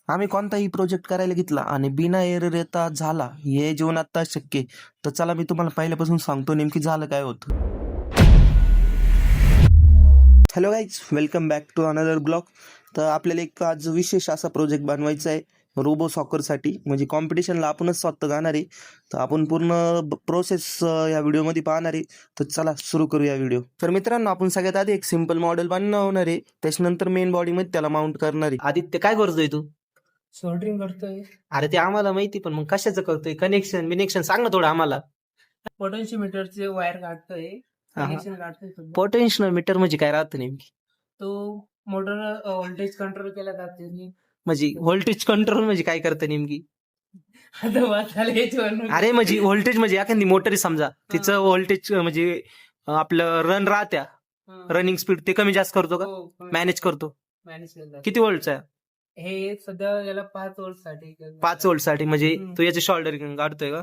आम्ही कोणताही प्रोजेक्ट करायला घेतला आणि बिना एरर येता झाला हे जीवनात शक्य आहे. तर चला मी तुम्हाला पहिल्यापासून सांगतो नेमकी झालं काय होतं. Hello guys, welcome back to another blog. तर आपल्याला एक आज विशेष असा प्रोजेक्ट बनवायचा आहे रोबो सॉकरसाठी, म्हणजे कॉम्पिटिशनला आपणच स्वतः जाणार आहे. तर आपण पूर्ण प्रोसेस या व्हिडिओमध्ये पाहणार आहे. तर चला सुरू करूया व्हिडिओ. तर मित्रांनो, आपण सगळ्यात आधी एक सिंपल मॉडेल बनवणार आहे, त्याच्यानंतर मेन बॉडीमध्ये त्याला माउंट करणार आहे. आदित्य, काय करतोय तू? सोल्डरिंग करतोय. अरे ते आम्हाला माहिती, पण मग कशाचं करतोय? कनेक्शन सांग ना थोडं आम्हाला. पोटेन्शियोमीटरचे वायर काढतोय, हा. कनेक्शन काढतोय सध्या. पोटेन्शियल मीटर म्हणजे काय राहतं नेमकी? तो मोटर व्होल्टेज कंट्रोल केला जाते. म्हणजे व्होल्टेज कंट्रोल म्हणजे काय करतं नेमकी? आता वाचायला याच्यावर अरे म्हणजे व्होल्टेज म्हणजे एखादी मोटर आहे समजा, तिचं व्होल्टेज म्हणजे आपलं रन राहत्या, रनिंग स्पीड ते कमी जास्त करतो का? मॅनेज करतो. मॅनेज केला. किती व्होल्टचा आहे? हे सध्या याला 5 व्होल्ट साठी 5 व्होल्ट साठी. म्हणजे तू याचे शोल्डरिंग काढतोय का?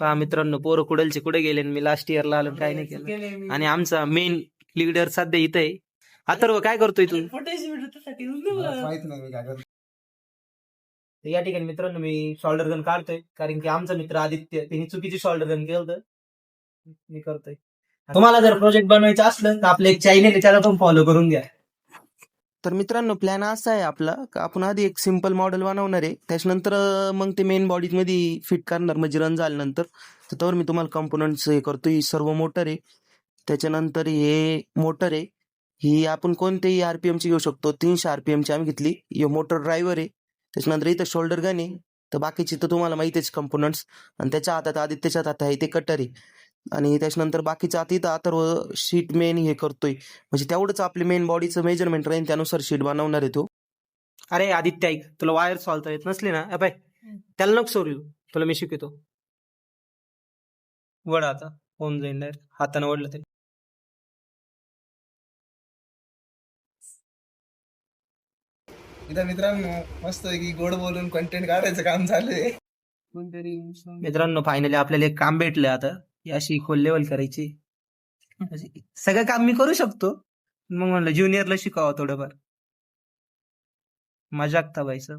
पहा मित्रांनो, पोरं कुडलचे कुठे गेले, मी लास्ट इयरला आलो काय नाही केलं. आणि आमचा मेन लीडर सध्या इथं आहे. अथर्व, काय करतोय तू? पोटेन्शियोमीटर साठी माहित नाही मी काय करतो. या ठिकाणी मित्रांनो मी शोल्डर गन काढतोय, कारण की आमचा मित्र आदित्य त्यांनी चुकीची शोल्डर गन केलं होतं. मी करतोय. तुम्हाला जर प्रोजेक्ट बनवायचं असलं तर आपलं एक चॅनल आहे, त्याला पण फॉलो करून घ्या. तर मित्रांनो, प्लॅन असा आहे आपला, का आपण आधी एक सिंपल मॉडेल बनवणार आहे, त्याच्यानंतर मग ते मेन बॉडीमध्ये फिट करणार, म्हणजे रन झाल्यानंतर. तर त्यावर मी तुम्हाला कंपोनंट्स हे करतो. ही सर्व मोटर आहे, त्याच्यानंतर हे मोटर आहे, ही आपण कोणत्याही आरपीएमची घेऊ शकतो. 300 आरपीएमची आम्ही घेतली. हे मोटर ड्रायव्हर आहे, त्याच्यानंतर इथं शोल्डर गन आहे. तर बाकीची तर तुम्हाला माहितीच कंपोनंट्स. आणि त्याच्या हातात, आदित्यच्या हातात आहे ते कटर आहे. आणि त्याच्यानंतर बाकीचं आता इथं अथर्व शीट मेन हे करतोय, म्हणजे तेवढंच आपली मेन बॉडीचं मेजरमेंट राहील, त्यानुसार शीट बनवणार आहे तो. अरे आदित्य, ऐक, तुला वायर सॉल्व येत नसली ना, अबे त्याला नको सोडू, तुला मी शिकवतो. वड आता होऊन जाईल, डायरेक्ट हाताने वडलं तरी. इथं मित्रांनो मस्त की गोड बोलून कंटेंट काढायचं काम चालू कोणतरी मित्रांनो, फायनली आपल्याला एक काम भेटलंय आता, ही अशी खोल लेवल करायची. म्हणजे सगळं काम मी करू शकतो, मग म्हणलं ज्युनियरला शिकावं थोडंफार. मजाक था भाई सब.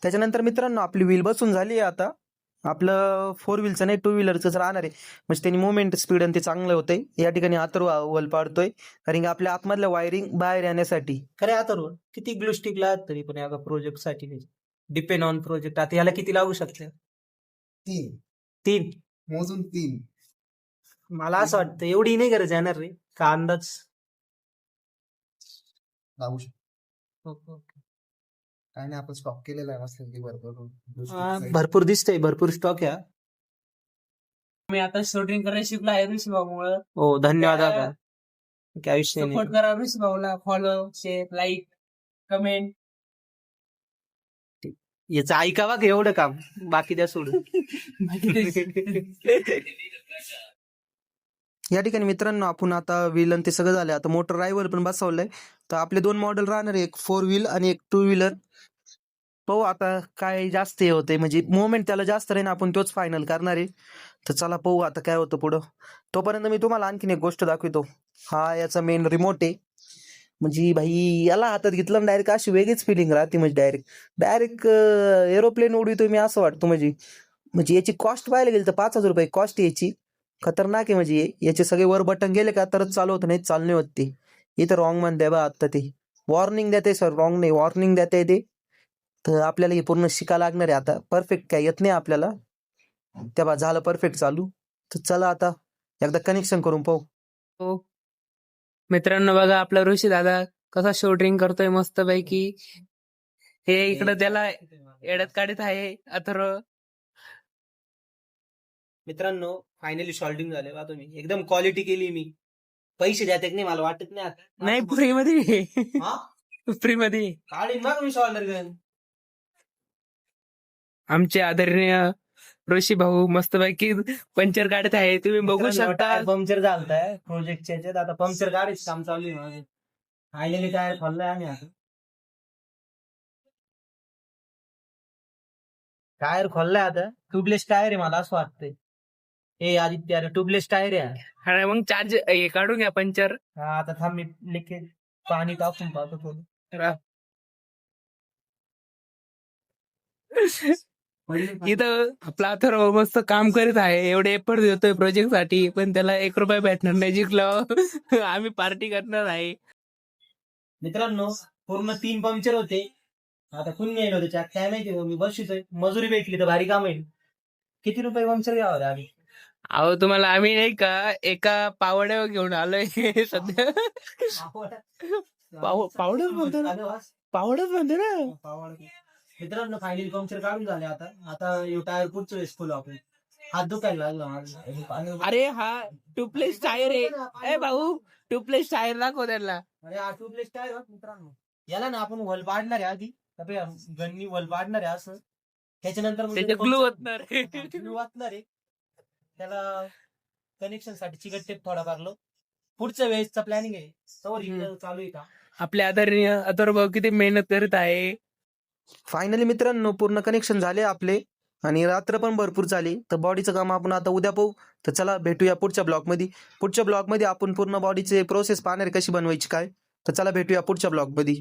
त्याच्यानंतर मित्रांनो आपली व्हील बसून झाली आहे आता. आपलं 4 व्हीलचं नाही, 2 व्हीलरच राहणार आहे, म्हणजे त्यांनी मुवमेंट स्पीड आणि ते चांगलं होतंय. या ठिकाणी अथर्व वल पाडतोय, कारण की आपल्या आतमधल्या वायरिंग बाहेर येण्यासाठी. खरे अथर्व, किती ग्लूस्टिक लागत तरी पण या प्रोजेक्ट साठी, डिपेंड ऑन प्रोजेक्ट. आता याला किती लागू शकते? 3 3. मोजून 3 मला असं वाटतं एवढी नाही गरज येणार रे, का अंदाज? लागू शकतो. काय नाही, आपण स्टॉक केलेला आहे मस्त की भरपूर. भरपूर दिसतंय, भरपूर स्टॉक आहे. मी आता सोल्डरिंग करायला शिकलो आहे ऋषीभाऊमुळं. हो, धन्यवाद आता. काय विषय सपोर्ट नाही. करा ऋषीभाऊला. Follow, share, like, comment. याचं ऐकावा का एवढं काम, बाकी द्या सोडून. या ठिकाणी मित्रांनो आपण आता व्हील आणि ते सगळं झालं, आता मोटर ड्रायव्हर पण बसवलंय. तर आपले 2 मॉडेल राहणार, एक 4 व्हील आणि एक 2 व्हीलर. पाहू आता काय जास्त हे होते, म्हणजे मुवमेंट त्याला जास्त राहील, आपण तोच फायनल करणार आहे. तर चला पाहू आता काय होतं पुढं. तोपर्यंत मी तुम्हाला आणखीन एक गोष्ट दाखवतो. हा याचा मेन रिमोट आहे. म्हणजे भाई याला हातात घेतलं डायरेक्ट अशी वेगळीच फिलिंग राहते, म्हणजे डायरेक्ट एरोप्लेन उडवितोय मी असं वाटतं. म्हणजे याची कॉस्ट पाहायला गेली तर 5,000 रुपये कॉस्ट याची. खतरनाक आहे, म्हणजे याचे सगळे वर बटन गेले का तरच चालू होतं, नाही चालू नाही होत ते. इथं रॉंग म्हणते बा, आता ते वॉर्निंग देते सर, रॉंग नाही वॉर्निंग देते ते. तर आपल्याला हे पूर्ण शिकायला लागणार आहे आता. परफेक्ट काय येत नाही आपल्याला, तेव्हा झालं परफेक्ट चालू. तर चला आता एकदा कनेक्शन करून पाहू. हो मित्रांनो, बघा आपला ऋषी दादा कसा शोल्डरिंग करतोय मस्त पैकी. हे इकडं त्याला एडत काढत आहे अथर्व. मित्रांनो फायनली शॉल्डिंग झाले बा, तुम्ही एकदम क्वालिटी केली. मी पैसे द्या नाही, मला वाटत नाही आता. नाही, फ्री मध्ये. हा, फ्री मध्ये. काढीन मग मी शॉल्डर गन. आमचे आदरणीय ऋषी भाऊ मस्त पैकी पंचर काढत आहे, तुम्ही बघू शकता. पंक्चर झालताय प्रोजेक्टच्या ह्याच्यात, आता पंक्चर गाडीच काम चालू आहे माझं. फायनली टायर खोललाय आम्ही आता. टायर खोललाय आता. ट्यूबलेस टायर आहे, मला असं वाटतंय. ए आदित्य, अरे ट्यूबलेस टायर आहे. अरे मग चार्ज हे काढून घ्या पंचर. हा, आता थांब मी लिकेज पाणी टाकून पाहतो थोडं. इथं आपला अथर्व मस्त काम करीत आहे, एवढे एफर्ट देतोय प्रोजेक्ट साठी, पण त्याला 1 रुपया भेटणार नाही. जिंकलो आम्ही पार्टी करणार आहे. मित्रांनो पूर्ण 3 पंक्चर होते. आता कुणी येईल होते त्यात काय माहिती मी बसतोय. मजुरी भेटली तर भारी काम होईल. किती रुपये पंक्चर घ्यावं रे आम्ही? अहो तुम्हाला आम्ही नाही का एका पावड्यावर घेऊन आलोय सध्या. पावडच म्हणतो ना, पावडच म्हणतो ना. मित्रांनो फायनली पंक्चर काढून झाले. आता टायर पुढच्या वेळेस फुल आपण हात दुखायला लागला माझा. अरे हा टूप्लेस टायर आहे. ए भाऊ टूप्लेस टायर दाखव त्याला. अरे हा ट्यूबलेस टायर मित्रांनो. याला ना आपण वल पाडणार आहे आधी. गन्नी वल पाडणार आहे असं. त्याच्यानंतर मग त्याच्या ग्लू होतणार. glue वाचणार आहे. त्याला कनेक्शन साठी चिकट टेप थोडा मारलो. पुढच्या वेळेसचा प्लॅनिंग आहे. तर इकडं चालू आहे का? आपल्या आदरणीय अथर्व भाऊ किती मेहनत करत आहे. फायनली मित्रांनो पूर्ण कनेक्शन झाले आपले आणि रात्र पण भरपूर झाली. तर बॉडीचं काम आपण आता उद्या पाहू. तर चला भेटूया पुढच्या ब्लॉगमध्ये. पुढच्या ब्लॉगमध्ये आपण पूर्ण बॉडीचे प्रोसेस पाहणार कशी बनवायची काय. तर चला भेटूया पुढच्या ब्लॉगमध्ये.